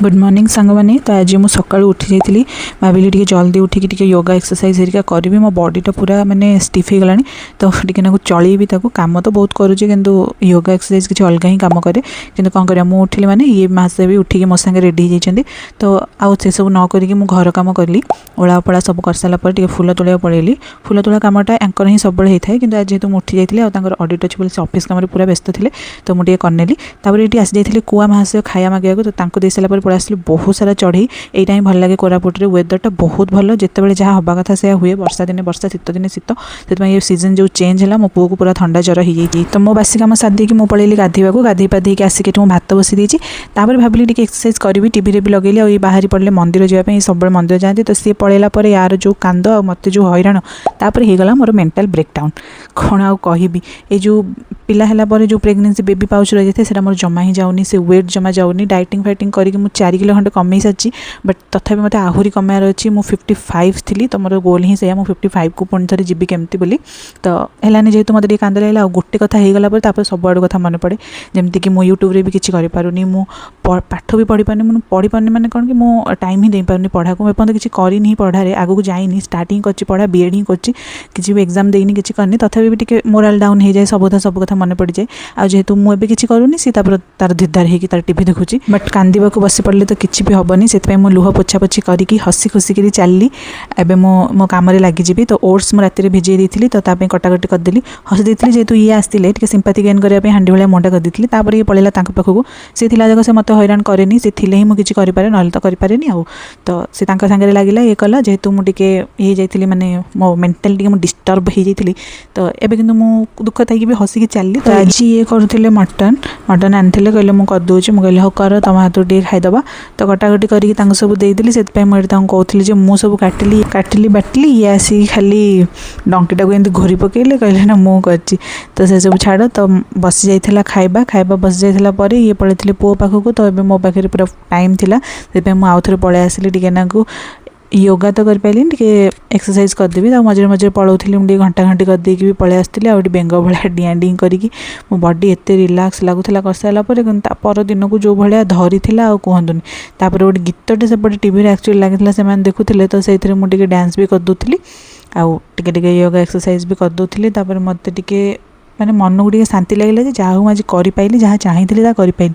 Good morning सांग मैंने तो आज मुझे सका उठी जाइए भाविली टे जल्दी उठिकी टे योगा एक्सरसाइज हेरिका करी मो बॉडीटा पूरा माने स्टिफ हो गलानी तो टे चलि कम तो बहुत करुँचे कि योगा एक्सरसाइज किसी अलग ही कम करे कि कौन कर उठिली मैंने ये मासे भी उठिकी मो सागे रेडी होती तो आउ से सब न करी घर कम कली ओलापड़ा सब कर सारापर फुल तोड़ा पड़ेली फुल तोड़ा कमटा एंकर ही सब होता है कि आज जेहतु उठी जाइए ऑडिट अच्छे बोले ऑफिस कम पूरा व्यस्त थे तो मुझे करनेली ये आसी जाइए कुआ महाशय खाया मागे तो दे सारापर पड़े आसली बहुत सारा चढ़ई यही भल लगे कोरापुटे वेदरटा बहुत भल जिते जहाँ हवा कथा से हुए वर्षा दिने वर्षा शीत दिने शीत से ये सीजन जो चेंज है मो पुओ को पूरा ठंडा ज्वर हो जाए तो मो बासी कम साधी मुझे पलैली गाधेबा गाधे पाधे आसिक भात बसी देती भाविली टी एक्सरसाइज करी टी भी लगेली और बाहरी पड़े मंदिर जावाई सब मंदिर जाती तो सी पलैला यार जो कांद मत जो हैरान तापर होगला मोर मेंटल ब्रेकडाउन कौन आउ कहि ये जो पिला है जो प्रेगनेंसी बेबी पाउच रही जाए से मोर जमा ही जाऊनी से वेट जमा जाऊनी डाइटिंग फाइटिंग करके 4 किलो खंडे कमे सारी बट तथापि मत आहरी कमार अच्छी मु 55 थी तो मोर गोल ही से 55 को पुणी थे जी केमती बोली तो है जेहतु मत कांद लगे गोटे कथा होगला सब आड़ कथा मन पड़े जमती कि मुझे यूट्यूब भी किसी करें मु पाठ भी पढ़ी पारनी मुझे पढ़ी पारनी मैंने कौन कि मो टाइम ही दे पारनी पढ़ा को एपर्तन किसी करनी पढ़ारे आगू जाइनी स्टार्टिंग कर पढ़ा बीएड ही किसी भी एग्जाम देनी किसी करनी तथापि भी टी मोराल डाउन हो जाए सब कथा मन पड़ जाए आ जेहेतु मुझे किसी करूनी सी तार धिदार होगी तार टीवी देखुची बट कांदा को बसी पड़े तो किसी भी हेनी से मुझे लुह पोछा पोछी करके हसी खुसिकी चलली एवं मो कम लगिजी तो ओट्स मुझे राति भिजे देती तो कटाकटी करदेली हसी देती जेहतु ये आसते सिंपाथी गेन करने हांडी भाया मुंडा करदेली ये पलैला पाखक सी जाक से मत हैरान कैनि सी ही मुझे किसी करें ना तो करें आउ तो सी सागे लगे ये कला जेहेतु मुझे ये जाइए माने मो मेंटल टी डिस्टर्ब हो जाती तो एबे किंतु मु दुख थी हसिकी चलली तो आज ये करुले मटन आनी कहले मुझे करदे मुझे हाँ कर तुम हाथ टे खाईदबा तो कटाकटी करके सब देदेली से मुझे कहती मुझे सब काटिली बाटिली ये आसिक खाली डंकीटा को एमती घोरी पकड़े कहले ना मुँह कर तो से सब छाड़ तो बसी जाइए खाइबा बसी जाइए ये पलैली पुओ पाखक तो ये मो पाखे पूरा टाइम थिला से मुझे आउ थे पलि आसली टे नाकू योगा तो कर पाइलिन टे एक्सरसाइज करदेवी तो मझे मझे पलाऊली मुझे घंटा घंटी करदे भी पलि आसती आउट बेंग भाया डियाँ डिं करके मो बॉडी एत रिलैक्स लगुला कर सारापर पर दिन को जो भाया धरी आउ कहतुनि तापर गोटे गीतटे सेपटे टीवी एक्चुअली लगी से देखुले तो से मुझे डांस भी करदूली आउ टे योगा एक्सरसाइज भी करदूली तापर मत टे मैंने मन को शांति लगे जहाँ मुझे करी जहाँ चाहिए करी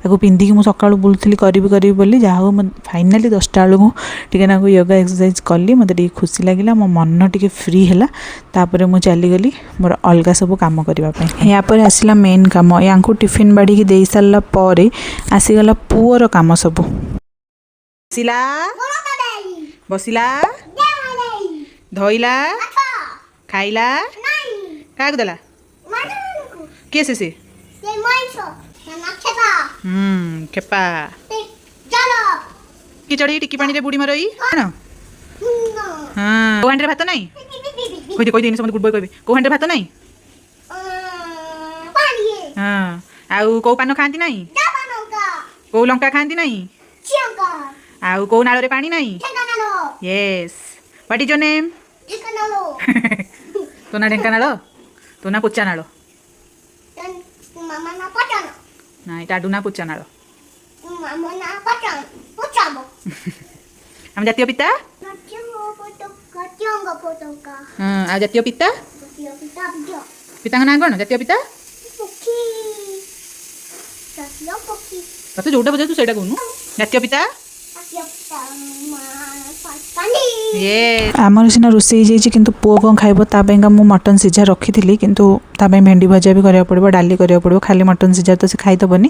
या पिंधिकी मुझे सका बुलूली करी बोली जहाँ फाइनाली 10टा बेलू टे ना योगा एक्सरसाइज कली मत खुशी लगे मो मन टे फ्री है तापर मुझे चलीगली मोर अलग सब कम करने यापर आसला मेन कम या टिफिन बाड़ी दे सारापर आसीगला पुओर कम सब बसला धोइला खाइला क्या देला किए से खेपा कि चढ़ी टिकी पानी रे बुड़ी मरई हाँ को हांडे भात नहीं कोई दिन समझ गुड बॉय कहबे को हांडे भात नहीं हाँ आउ को पान खाती नहीं को लंका खाती नहीं आउ को नाल रे पानी नहीं yes what is your name तो ना ढेंकानाल तो ना पुच्चानाल नाई टाडू ना पुच्चानाल हम जातीय पिता हाँ आ जातीय पिता पिता ना कौन जातीय पिता तते जोटा बजा तू सेटा कहूनु जातीय पिता आमर सीना रोषे किंतु पुओ कौन खाइब तापाइका मु मटन सीझा रखी थी किंतु तापाई भेंडी भजा भी करा पड़ो डाली करा पड़ो खाली मटन सीझा तो से खाईदबनी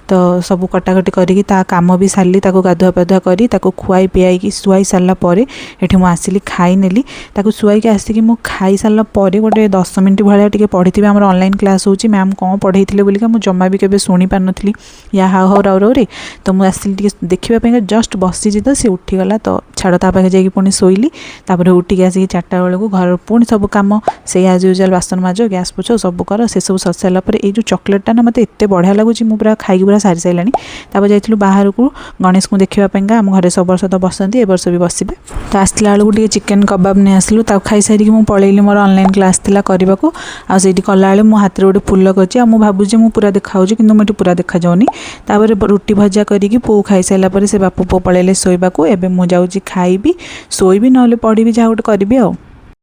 तो सब कटाकटी करके कम भी सारी गाधुआ पाधुआ करी खुआई पियाई शुआई सारापर ये मुझे आसिली खाई नेली शुआई आसिक खाई सारापर गोटे 10 मिनट भाया टे पढ़ी थी आम ऑनलाइन क्लास हो मैम कौन पढ़े बोलिका मुझे जमा भी केवे शुणी पार नी या हाउ हाउ राउ राउ रे तो मुझे आसिली देखा जस्ट बसी तो सी उठीगला तो छाड़ पाखे जाकि पुणी शोइली तापर उठिकी आसिक 4टा बेलू घर पुणी सब कम से आज यूजुआल बासन माज गैस पोछ सब कर से सब सरी सारा पर ये चॉकलेटा ना मते एते बढ़िया लगुच मु पूरा खाई पूरा सारी सारा तापर जाइलु बाहर को गणेश को देखा आम घरे सब वर्ष तो बसती ए वर्ष भी बसबे तो आसला बेलू टे चिकेन कबाब नहीं आसलु खाई सारी मु पलैली मोर ऑनलाइन क्लास थिला करने को आठी कला मो हाथ में गोटे फूल कर भावुँ मु पूरा देखा कि मुझे पूरा देखा जाऊनी तापर रुटी भजा करी पो खाई सारा से बापू पो पलैले शोवा को एवं मुझे खाइबी शोबी ना पढ़ी जहाँ गोटे करी।